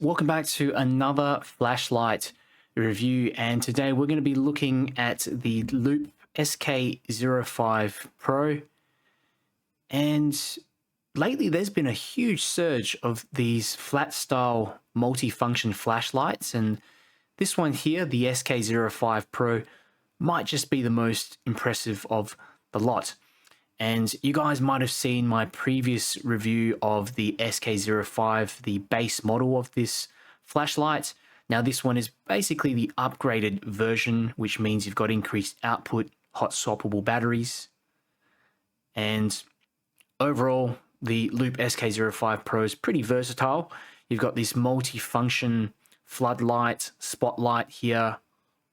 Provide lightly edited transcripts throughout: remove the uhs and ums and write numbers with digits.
Welcome back to another flashlight review, and today we're going to be looking at the Loop SK05 Pro. And lately there's been a huge surge of these flat style multi-function flashlights, and this one here, the SK05 Pro, might just be the most impressive of the lot. And you guys might have seen my previous review of the SK05, the base model of this flashlight. Now this one is basically the upgraded version, which means you've got increased output, hot swappable batteries. And overall, the Loop SK05 Pro is pretty versatile. You've got this multi-function floodlight, spotlight here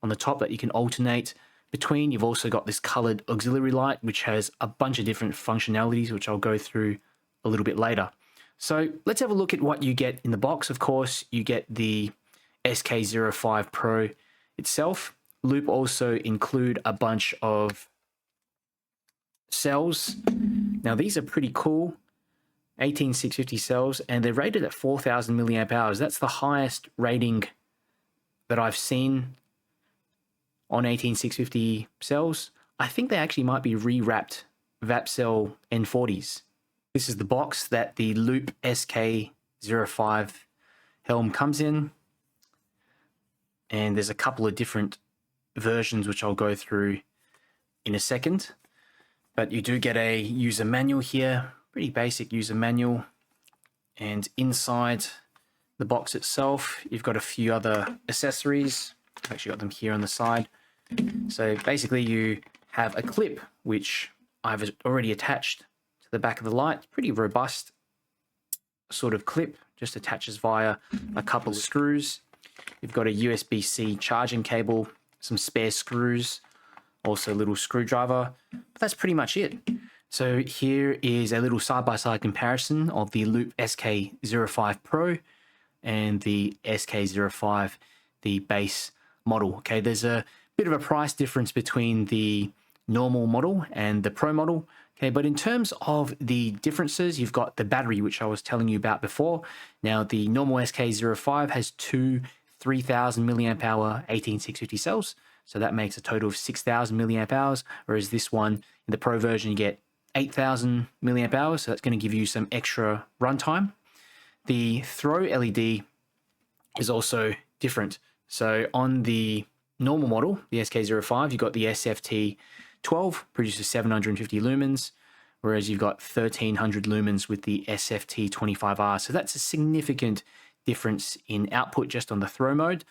on the top that you can alternate between. You've also got this colored auxiliary light, which has a bunch of different functionalities, which I'll go through a little bit later. So let's have a look at what you get in the box. Of course, you get the SK05 Pro itself. Loop also include a bunch of cells. Now these are pretty cool, 18650 cells, and they're rated at 4000 milliamp hours. That's the highest rating that I've seen on 18650 cells. I think they actually might be rewrapped VAP cell N40s. This is the box that the Loop SK05 helm comes in, and there's a couple of different versions which I'll go through in a second. But you do get a user manual here, pretty basic user manual, and inside the box itself you've got a few other accessories. I've actually got them here on the side. So basically you have a clip which I've already attached to the back of the light. Pretty robust sort of clip, just attaches via a couple of screws. You've got a USB-C charging cable, some spare screws, also a little screwdriver, but that's pretty much it. So here is a little side-by-side comparison of the Loop SK05 Pro and the SK05, the base model. Okay, there's a bit of a price difference between the normal model and the Pro model. Okay, but in terms of the differences, you've got the battery, which I was telling you about before. Now, the normal SK05 has two 3000 milliamp hour 18650 cells. So that makes a total of 6000 milliamp hours, whereas this one, in the Pro version, you get 8000 milliamp hours. So that's going to give you some extra runtime. The throw LED is also different. So on the normal model, the SK05, you've got the SFT12, produces 750 lumens, whereas you've got 1300 lumens with the SFT25R. So that's a significant difference in output just on the throw mode.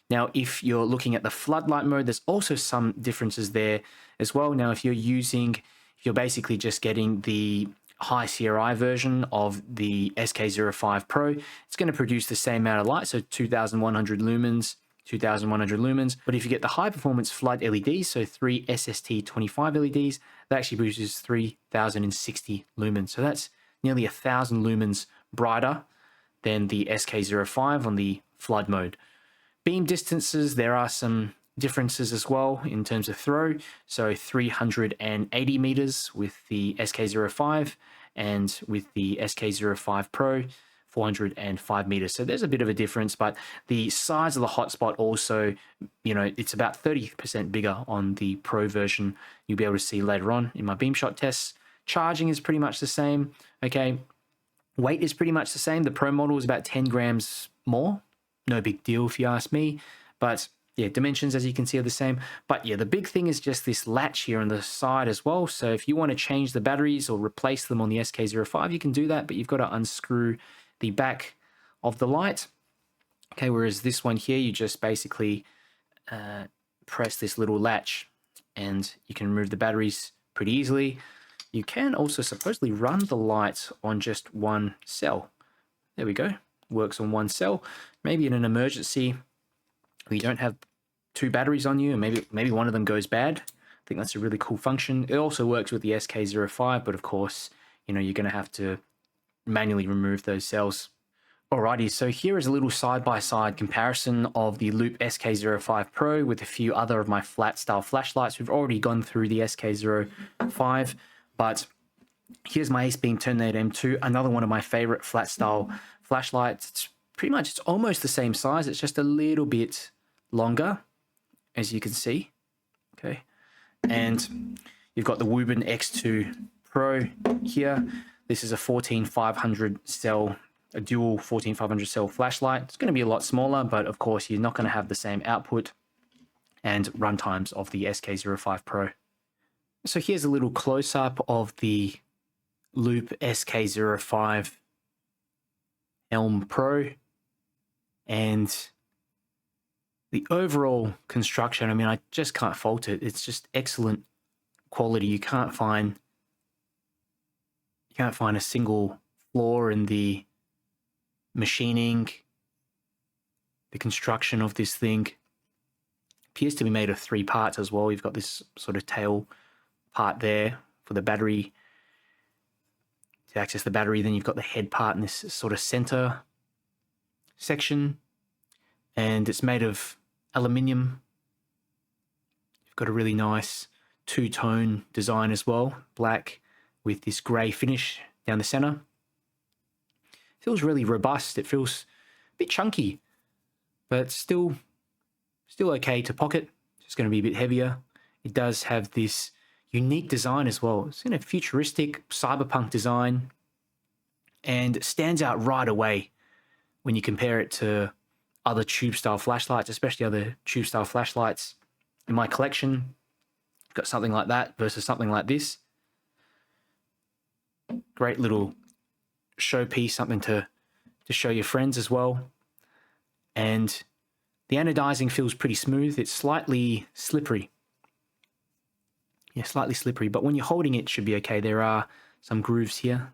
Now, if you're looking at the floodlight mode, there's also some differences there as well. Now, if you're basically just getting the high CRI version of the SK05 Pro, it's going to produce the same amount of light, so 2100 lumens, 2100 lumens. But if you get the high performance flood LEDs, so 3 SFT25 LEDs, that actually produces 3060 lumens. So that's nearly 1000 lumens brighter than the SK05 on the flood mode. Beam distances, there are some differences as well in terms of throw. So 380 meters with the SK05, and with the SK05 Pro, 405 meters. So there's a bit of a difference, but the size of the hotspot also, it's about 30% bigger on the Pro version. You'll be able to see later on in my beam shot tests. Charging is pretty much the same. Okay, weight is pretty much the same. The Pro model is about 10 grams more. No big deal if you ask me, but yeah, dimensions, as you can see, are the same. But yeah, the big thing is just this latch here on the side as well. So if you want to change the batteries or replace them on the SK05, you can do that, but you've got to unscrew the back of the light. Okay, whereas this one here, you just basically press this little latch and you can remove the batteries pretty easily. You can also supposedly run the light on just one cell. There we go. Works on one cell. Maybe in an emergency where you don't have two batteries on you, and maybe one of them goes bad. I think that's a really cool function. It also works with the SK05, but of course, you're going to have to manually remove those cells. Alrighty, so here is a little side-by-side comparison of the Loop SK05 Pro with a few other of my flat style flashlights. We've already gone through the SK05, but here's my Ace Beam Terminator M2, another one of my favorite flat style flashlights. It's pretty much it's almost the same size. It's just a little bit longer, as you can see. Okay, and you've got the Woburn X2 Pro here. This is a 14500 cell, a dual 14500 cell flashlight. It's going to be a lot smaller, but of course you're not going to have the same output and runtimes of the SK05 Pro. So here's a little close-up of the Loop SK05 Helm Pro, and the overall construction, I mean, I just can't fault it. It's just excellent quality. You can't find a single flaw in the machining, the construction of this thing. Appears to be made of 3 parts as well. You've got this sort of tail part there for the battery, to access the battery. Then you've got the head part in this sort of center section, and it's made of aluminium. You've got a really nice two-tone design as well, black with this grey finish down the center. Feels really robust. It feels a bit chunky, but still okay to pocket. Just going to be a bit heavier. It does have this unique design as well. It's in a futuristic cyberpunk design, and it stands out right away when you compare it to other tube style flashlights, especially other tube style flashlights in my collection. I've got something like that versus something like this. Great little showpiece, something to show your friends as well. And the anodizing feels pretty smooth. It's slightly slippery. Yeah, slightly slippery, but when you're holding it, should be okay. There are some grooves here.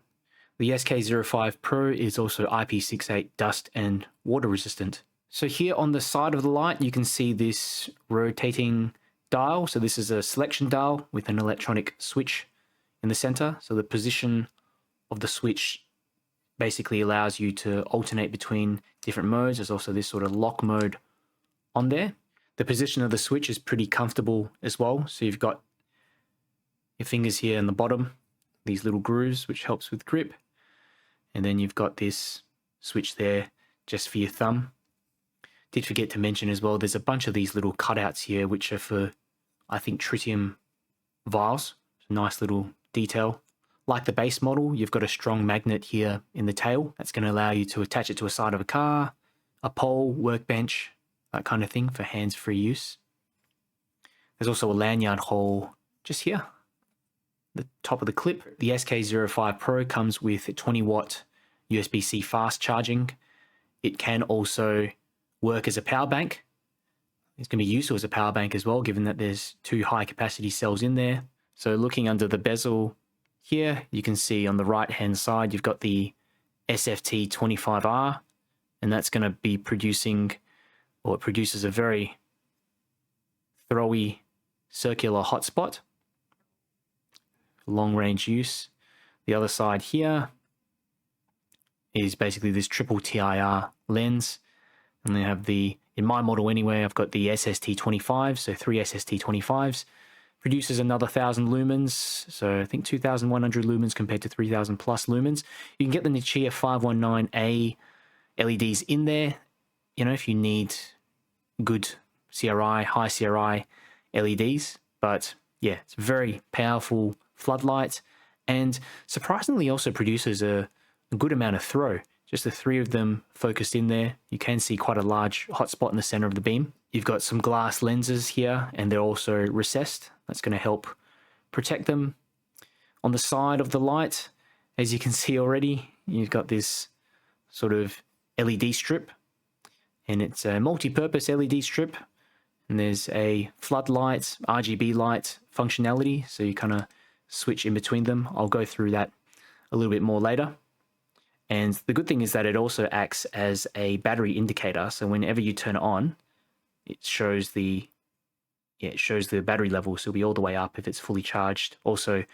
The SK05 Pro is also IP68 dust and water resistant. So here on the side of the light, you can see this rotating dial. So this is a selection dial with an electronic switch in the center. So the position of the switch basically allows you to alternate between different modes. There's also this sort of lock mode on there. The position of the switch is pretty comfortable as well. So you've got your fingers here in the bottom, these little grooves, which helps with grip. And then you've got this switch there just for your thumb. Did forget to mention as well, there's a bunch of these little cutouts here, which are for, I think, tritium vials. Nice little detail. Like the base model, you've got a strong magnet here in the tail. That's going to allow you to attach it to a side of a car, a pole, workbench, that kind of thing for hands-free use. There's also a lanyard hole just here, the top of the clip. The SK05 Pro comes with 20-watt USB-C fast charging. It can also work as a power bank. It's going to be useful as a power bank as well, given that there's 2 high-capacity cells in there. So looking under the bezel here, you can see on the right-hand side, you've got the SFT25R, and that's going to be producing, or it produces a very throwy circular hotspot. Long-range use. The other side here is basically this triple TIR lens. And they have the, in my model anyway, I've got the SST25, so 3 SST25s. Produces another 1,000 lumens, so I think 2,100 lumens compared to 3,000 plus lumens. You can get the Nichia 519A LEDs in there, you know, if you need good CRI, high CRI LEDs. But yeah, it's a very powerful floodlight, and surprisingly also produces a good amount of throw. Just the 3 of them focused in there. You can see quite a large hotspot in the center of the beam. You've got some glass lenses here, and they're also recessed. That's going to help protect them. On the side of the light, as you can see already, you've got this sort of LED strip, and it's a multi-purpose LED strip. And there's a floodlight, RGB light functionality, so you kind of switch in between them. I'll go through that a little bit more later. And the good thing is that it also acts as a battery indicator. So whenever you turn it on, it shows the battery level. So it'll be all the way up if it's fully charged. Also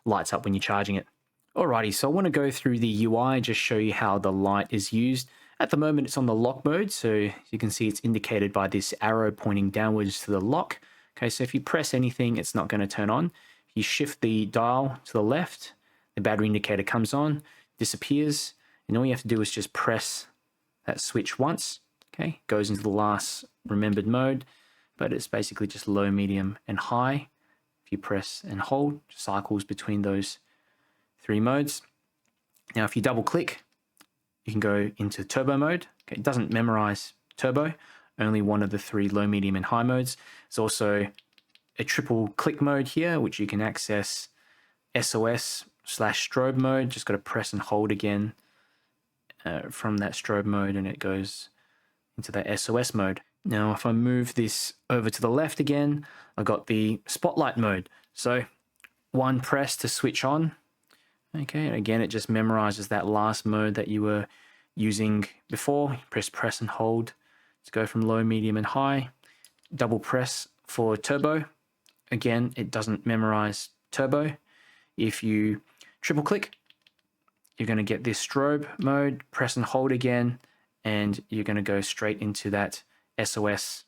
lights up when you're charging it. Alrighty, so I want to go through the UI, just show you how the light is used. At the moment, it's on the lock mode. So you can see it's indicated by this arrow pointing downwards to the lock. Okay, so if you press anything, it's not going to turn on. If you shift the dial to the left, the battery indicator comes on, disappears. And all you have to do is just press that switch once, okay, goes into the last remembered mode, but it's basically just low, medium, and high. If you press and hold, cycles between those three modes. Now, if you double click, you can go into turbo mode. Okay, it doesn't memorize turbo, only one of the three low, medium, and high modes. There's also a triple click mode here, which you can access SOS/strobe mode. Just got to press and hold again from that strobe mode, and it goes into that SOS mode. Now, if I move this over to the left again, I got the spotlight mode. So one press to switch on. Okay, and again, it just memorizes that last mode that you were using before. Press and hold to go from low, medium, and high. Double press for turbo. Again, it doesn't memorize turbo. If you triple click, you're going to get this strobe mode. Press and hold again, and you're going to go straight into that SOS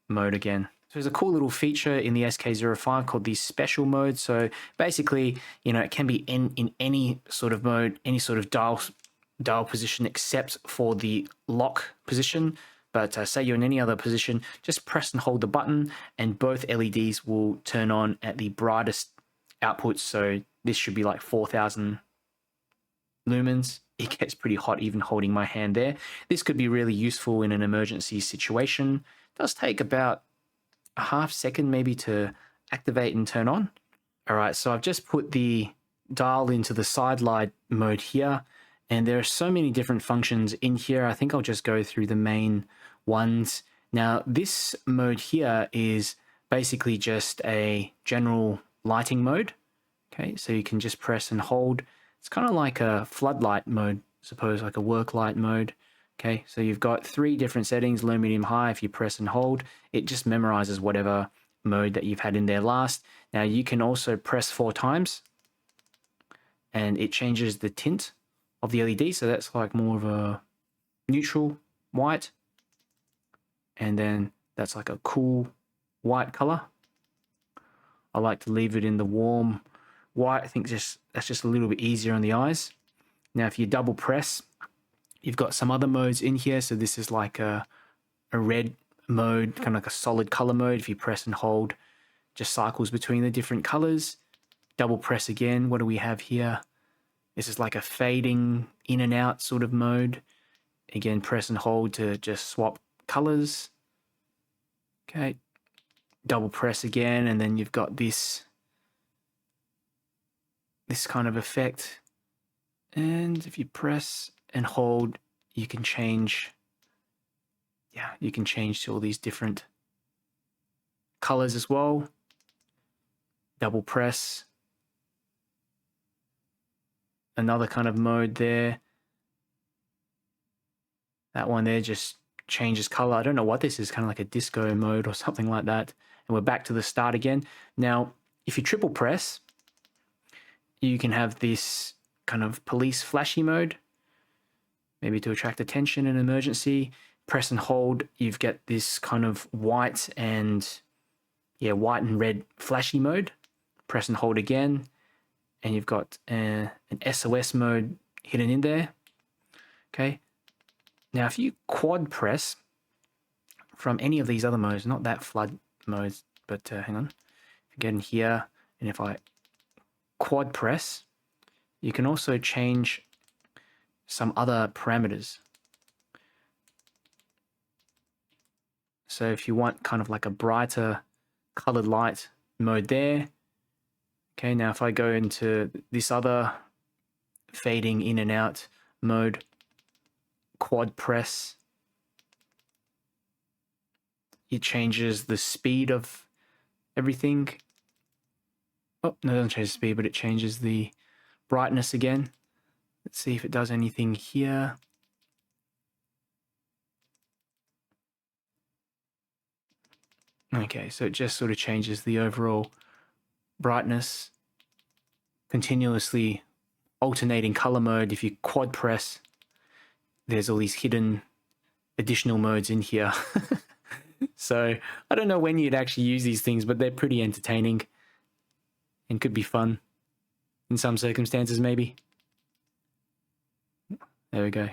mode again. So there's a cool little feature in the SK05 called the special mode. So basically, you know, it can be in any sort of mode, any sort of dial position except for the lock position. But say you're in any other position, just press and hold the button and both LEDs will turn on at the brightest outputs. So this should be like 4,000 lumens. It gets pretty hot even holding my hand there. This could be really useful in an emergency situation. It does take about a half second maybe to activate and turn on. All right, so I've just put the dial into the sidelight mode here, and there are so many different functions in here. I think I'll just go through the main ones. Now, this mode here is basically just a general lighting mode. Okay, so you can just press and hold. It's kind of like a floodlight mode, I suppose, like a work light mode. Okay, so you've got three different settings, low, medium, high. If you press and hold, it just memorizes whatever mode that you've had in there last. Now you can also press 4 times and it changes the tint of the LED. So that's like more of a neutral white. And then that's like a cool white color. I like to leave it in the warm white. I think that's just a little bit easier on the eyes. Now, if you double press, you've got some other modes in here. So this is like a red mode, kind of like a solid color mode. If you press and hold, just cycles between the different colors. Double press again. What do we have here? This is like a fading in and out sort of mode. Again, press and hold to just swap colors. Okay. Double press again, and then you've got this kind of effect. And if you press and hold, you can change, you can change to all these different colors as well. Double press. Another kind of mode there. That one there just changes color. I don't know what this is, kind of like a disco mode or something like that. And we're back to the start again. Now, if you triple press, you can have this kind of police flashy mode, maybe to attract attention in an emergency. Press and hold, you've got this kind of white and red flashy mode. Press and hold again, and you've got an SOS mode hidden in there. Okay. Now, if you quad press from any of these other modes, not that flood modes, but hang on. If you get in here, and if I quad press, you can also change some other parameters. So if you want kind of like a brighter colored light mode there. Okay, now if I go into this other fading in and out mode, quad press, it changes the speed of everything. Oh, no, it doesn't change the speed, but it changes the brightness again. Let's see if it does anything here. Okay, so it just sort of changes the overall brightness. Continuously alternating color mode. If you quad press, there's all these hidden additional modes in here. So I don't know when you'd actually use these things, but they're pretty entertaining and could be fun in some circumstances, maybe. There we go.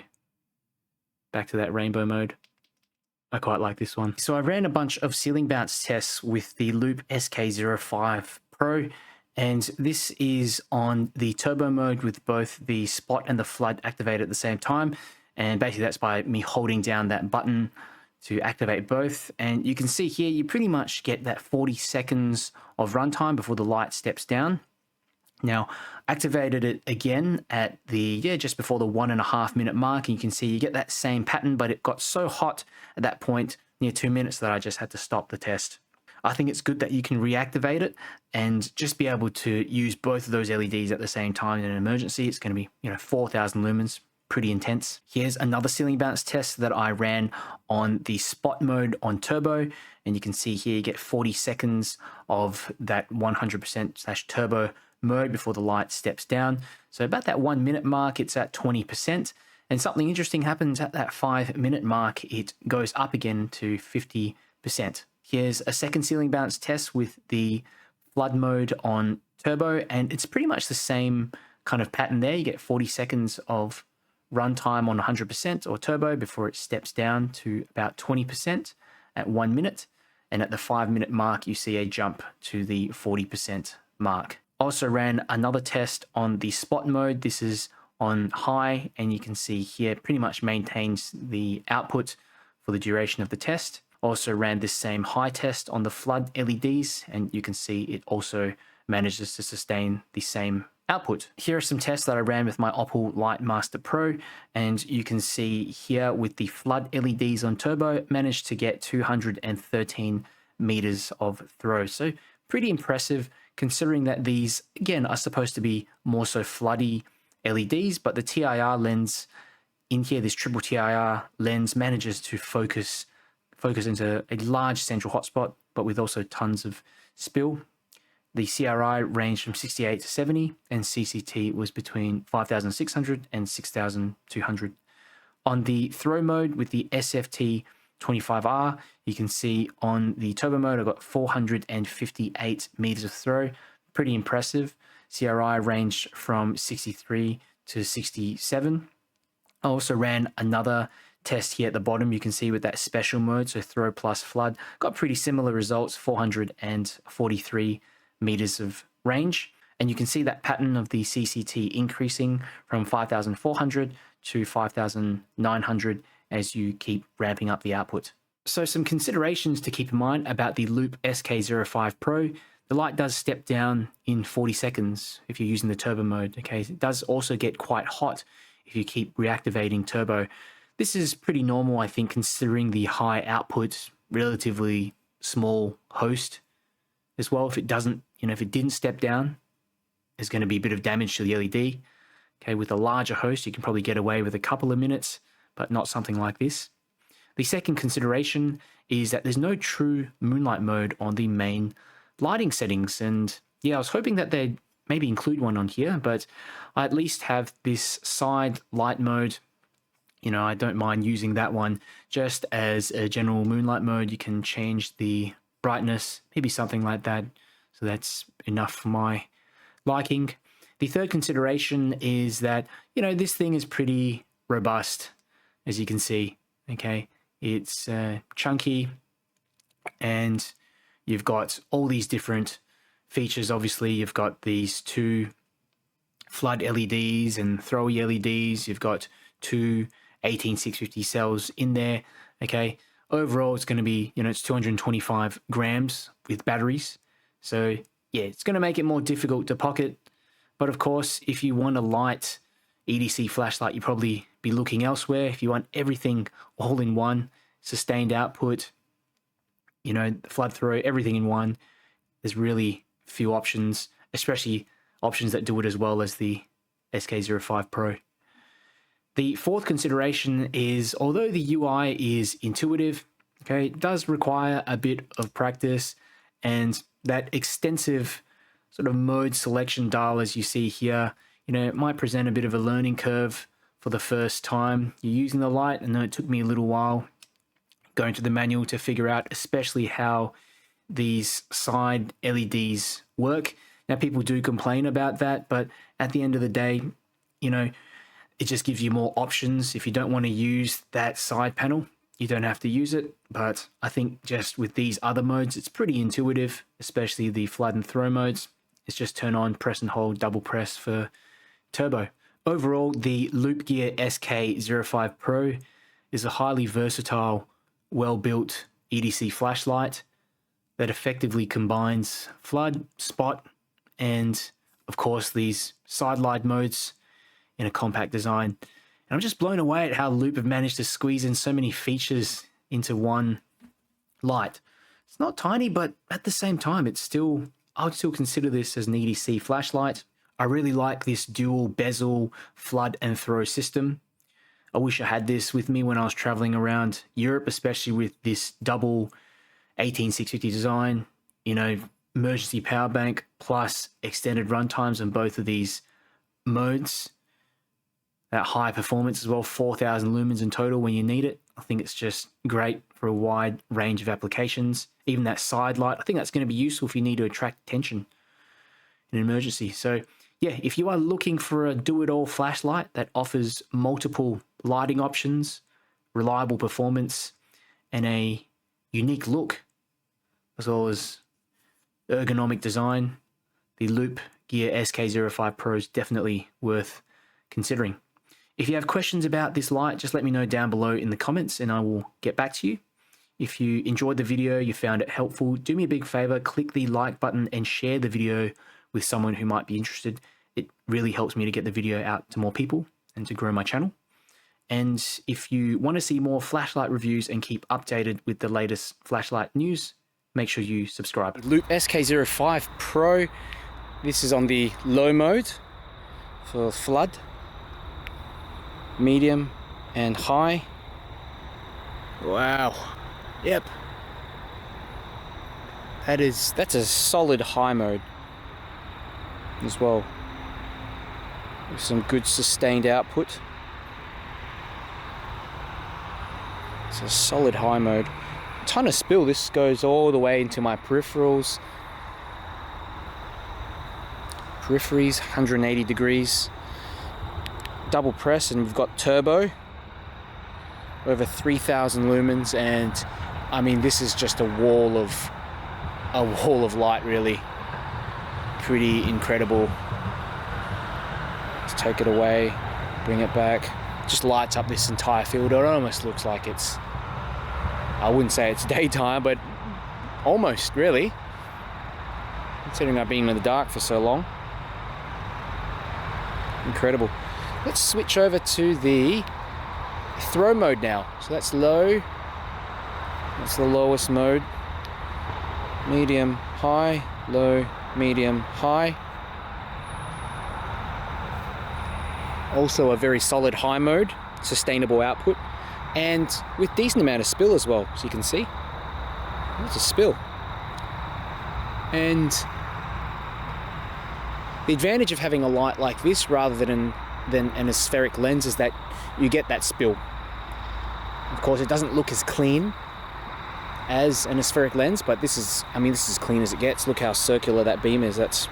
back to that rainbow mode. I quite like this one. So I ran a bunch of ceiling bounce tests with the Loop SK05 Pro, and this is on the turbo mode with both the spot and the flood activated at the same time. And basically that's by me holding down that button to activate both. And you can see here, you pretty much get that 40 seconds of runtime before the light steps down. Now, activated it again at the, just before the 1.5 minute mark. And you can see you get that same pattern, but it got so hot at that point, near 2 minutes, that I just had to stop the test. I think it's good that you can reactivate it and just be able to use both of those LEDs at the same time in an emergency. It's going to be, 4,000 lumens, pretty intense. Here's another ceiling bounce test that I ran on the spot mode on turbo. And you can see here you get 40 seconds of that 100% turbo mode before the light steps down. So about that 1 minute mark, it's at 20%. And something interesting happens at that 5 minute mark. It goes up again to 50%. Here's a second ceiling bounce test with the flood mode on turbo, and it's pretty much the same kind of pattern there. You get 40 seconds of runtime on 100% or turbo before it steps down to about 20% at 1 minute. And at the 5 minute mark, you see a jump to the 40% mark. Also ran another test on the spot mode. This is on high, and you can see here pretty much maintains the output for the duration of the test. Also ran this same high test on the flood LEDs, and you can see it also manages to sustain the same output. Here are some tests that I ran with my Opal Lightmaster Pro, and you can see here with the flood LEDs on turbo, managed to get 213 meters of throw. So pretty impressive, considering that these, again, are supposed to be more so floody LEDs, but the TIR lens in here, this triple TIR lens, manages to focus into a large central hotspot, but with also tons of spill. The CRI ranged from 68 to 70, and CCT was between 5,600 and 6,200. On the throw mode with the SFT25R, you can see on the turbo mode, I got 458 meters of throw. Pretty impressive. CRI ranged from 63 to 67. I also ran another test here at the bottom. You can see with that special mode, so throw plus flood, got pretty similar results, 443 meters of range. And you can see that pattern of the CCT increasing from 5,400 to 5,900 as you keep ramping up the output. So some considerations to keep in mind about the Loop SK05 Pro. The light does step down in 40 seconds if you're using the turbo mode. Okay, it does also get quite hot if you keep reactivating turbo. This is pretty normal, I think, considering the high output, relatively small host as well. If it doesn't, if it didn't step down, there's going to be a bit of damage to the LED. Okay, with a larger host, you can probably get away with a couple of minutes, but not something like this. The second consideration is that there's no true moonlight mode on the main lighting settings. And yeah, I was hoping that they'd maybe include one on here, but I at least have this side light mode. I don't mind using that one just as a general moonlight mode. You can change the brightness, maybe something like that. So that's enough for my liking. The third consideration is that, this thing is pretty robust, as you can see. Okay, it's chunky, and you've got all these different features. Obviously, you've got these two flood LEDs and throwy LEDs. You've got two 18650 cells in there. Okay, overall, it's going to be, it's 225 grams with batteries. So yeah, it's going to make it more difficult to pocket. But of course, if you want a light EDC flashlight, you probably be looking elsewhere. If you want everything all in one, sustained output, flood throw, everything in one, there's really few options, especially options that do it as well as the SK05 Pro. The fourth consideration is, although the UI is intuitive, okay, it does require a bit of practice, and that extensive sort of mode selection dial, as you see here, it might present a bit of a learning curve for the first time you're using the light. And it took me a little while going to the manual to figure out especially how these side LEDs work. Now, people do complain about that, but at the end of the day, it just gives you more options. If you don't want to use that side panel, you don't have to use it. But I think just with these other modes, it's pretty intuitive, especially the flood and throw modes. It's just turn on, press and hold, double press for turbo. Overall, the Loop Gear SK05 Pro is a highly versatile, well-built EDC flashlight that effectively combines flood, spot, and of course these sidelight modes in a compact design. And I'm just blown away at how Loop have managed to squeeze in so many features into one light. It's not tiny, but at the same time, I would still consider this as an EDC flashlight. I really like this dual bezel flood and throw system. I wish I had this with me when I was traveling around Europe, especially with this double 18650 design, you know, emergency power bank plus extended run times on both of these modes. That high performance as well, 4,000 lumens in total when you need it. I think it's just great for a wide range of applications. Even that side light, I think that's going to be useful if you need to attract attention in an emergency. So yeah, if you are looking for a do-it-all flashlight that offers multiple lighting options, reliable performance, and a unique look, as well as ergonomic design, the Loop Gear SK05 Pro is definitely worth considering. If you have questions about this light, just let me know down below in the comments and I will get back to you. If you enjoyed the video, you found it helpful, do me a big favor, click the like button and share the video with someone who might be interested. It really helps me to get the video out to more people and to grow my channel. And if you want to see more flashlight reviews and keep updated with the latest flashlight news, make sure you subscribe. Loop SK05 Pro. This is on the low mode for flood, medium and high. Wow. Yep. That's a solid high mode as well, with some good sustained output. It's a solid high mode. A ton of spill. This goes all the way into my peripherals. Peripheries, 180 degrees. Double press, and we've got turbo. Over 3,000 lumens, and I mean, this is just a wall of light, really. Pretty incredible. Let's take it away, bring it back. Just lights up this entire field. It almost looks like it's, I wouldn't say it's daytime, but almost, really. Considering I've been in the dark for so long. Incredible. Let's switch over to the throw mode now. So that's low. That's the lowest mode. Medium, high, low, medium, high. Also a very solid high mode, sustainable output, and with decent amount of spill as well, as you can see. There's a spill. And the advantage of having a light like this rather than an aspheric lens is that you get that spill. Of course, it doesn't look as clean as an aspheric lens, but this is as clean as it gets. Look how circular that beam is. That's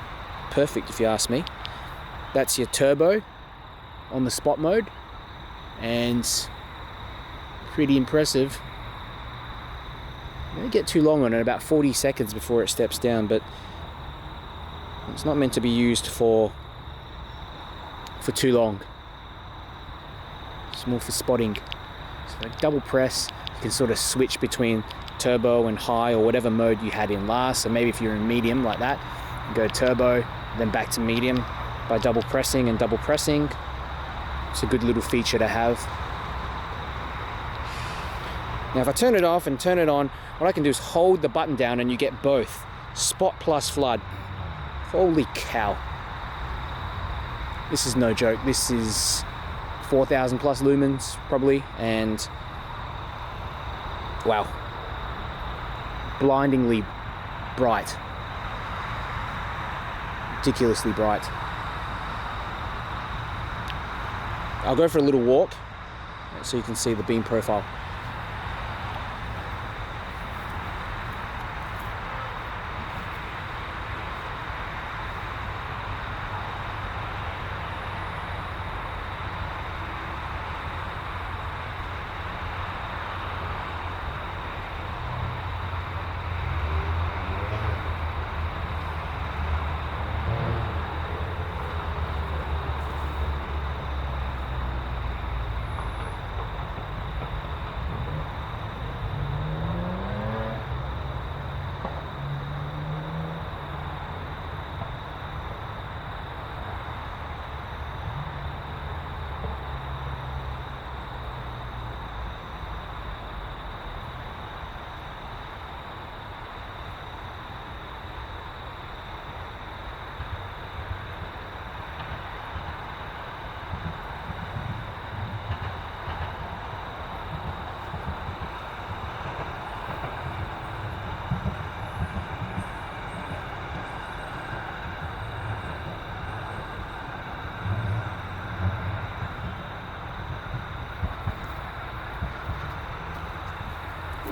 perfect if you ask me. That's your turbo on the spot mode, and pretty impressive. Don't get too long on it, about 40 seconds before it steps down, but it's not meant to be used for too long. It's more for spotting. So double press, you can sort of switch between turbo and high or whatever mode you had in last. So maybe if you're in medium like that, you go turbo, then back to medium by double pressing and double pressing. It's a good little feature to have. Now if I turn it off and turn it on, what I can do is hold the button down and you get both spot plus flood. Holy cow. This is no joke. This is 4,000 plus lumens probably, and wow, blindingly bright, ridiculously bright. I'll go for a little walk so you can see the beam profile.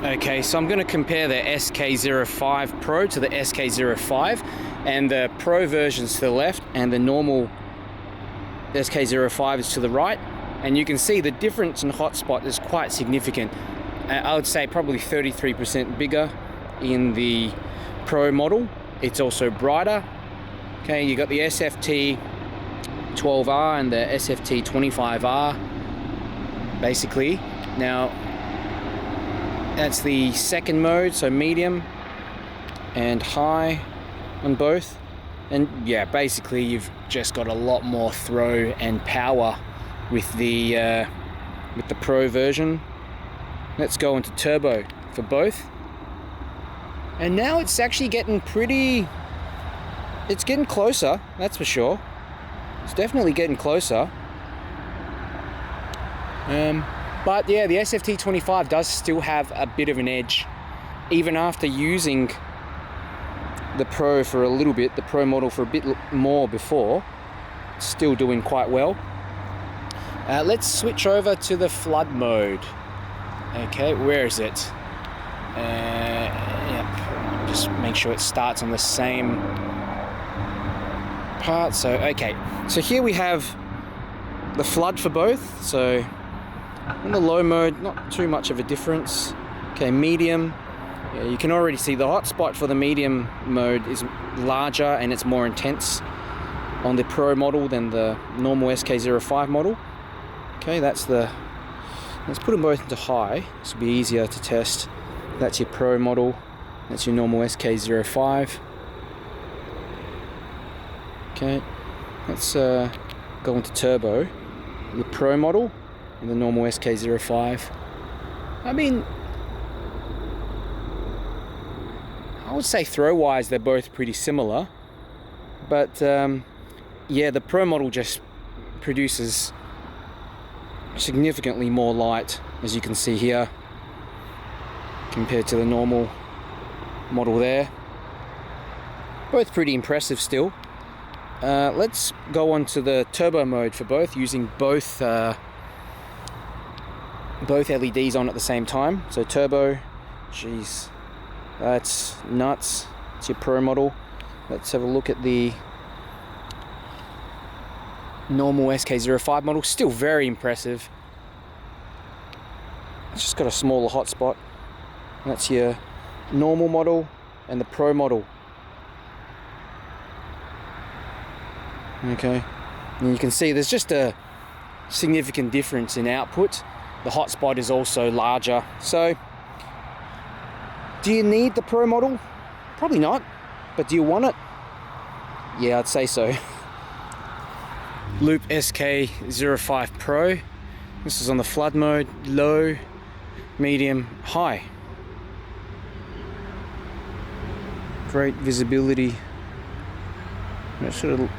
Okay, so I'm going to compare the SK05 Pro to the SK05, and the Pro version's to the left and the normal SK05 is to the right, and you can see the difference in hotspot is quite significant. I would say probably 33% bigger in the Pro model. It's also brighter. Okay, you got the SFT25R and the SFT25R basically. Now that's the second mode, so medium and high on both. And yeah, basically you've just got a lot more throw and power with the Pro version. Let's go into turbo for both. And now it's actually getting it's getting closer, that's for sure. It's definitely getting closer. But yeah, the SFT25 does still have a bit of an edge. Even after using the Pro for a little bit, the Pro model for a bit more before, it's still doing quite well. Let's switch over to the flood mode. Okay, where is it? Yep, just make sure it starts on the same part. So, okay, so here we have the flood for both. So, in the low mode, not too much of a difference. Okay, medium. Yeah, you can already see the hotspot for the medium mode is larger and it's more intense on the Pro model than the normal SK05 model. Okay, let's put them both into high. This will be easier to test. That's your Pro model. That's your normal SK05. Okay, let's go into turbo. The Pro model and the normal SK05. I mean, I would say throw-wise they're both pretty similar, but yeah, the Pro model just produces significantly more light, as you can see here, compared to the normal model there. Both pretty impressive still. Let's go on to the turbo mode for both, using both LEDs on at the same time. So turbo, geez, that's nuts. It's your Pro model. Let's have a look at the normal SK05 model. Still very impressive. It's just got a smaller hotspot. That's your normal model and the Pro model. Okay, and you can see there's just a significant difference in output. The hotspot is also larger. So, do you need the Pro model? Probably not, but do you want it? Yeah, I'd say so. Loop SK05 Pro. This is on the flood mode, low, medium, high. Great visibility. Sort of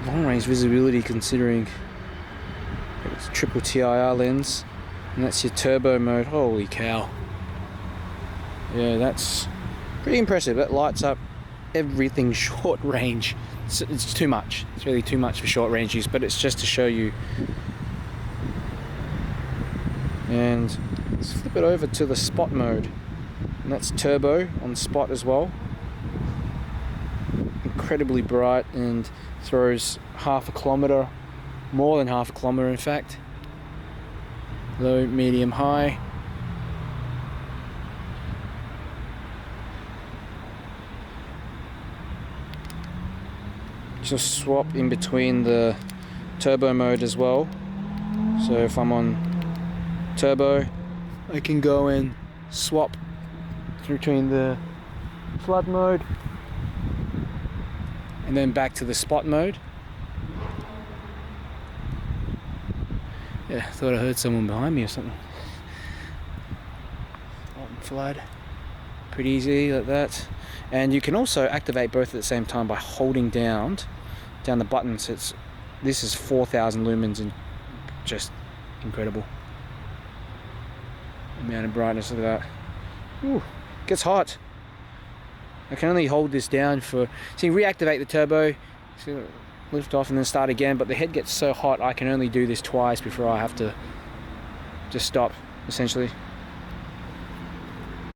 long range visibility considering it's triple TIR lens. And that's your turbo mode. Holy cow. Yeah, that's pretty impressive. That lights up everything short range. It's too much. It's really too much for short range use, but it's just to show you. And let's flip it over to the spot mode. And that's turbo on spot as well. Incredibly bright and throws half a kilometer, more than half a kilometer in fact. Low, medium, high. Just swap in between the turbo mode as well. So if I'm on turbo, I can go and swap between the flood mode and then back to the spot mode. Yeah, I thought I heard someone behind me or something. Flood, pretty easy like that. And you can also activate both at the same time by holding down the button. So this is 4,000 lumens and just incredible amount of brightness. Look at that. Ooh, gets hot. I can only hold this down for, so you reactivate the turbo, so lift off and then start again, but the head gets so hot I can only do this twice before I have to just stop essentially.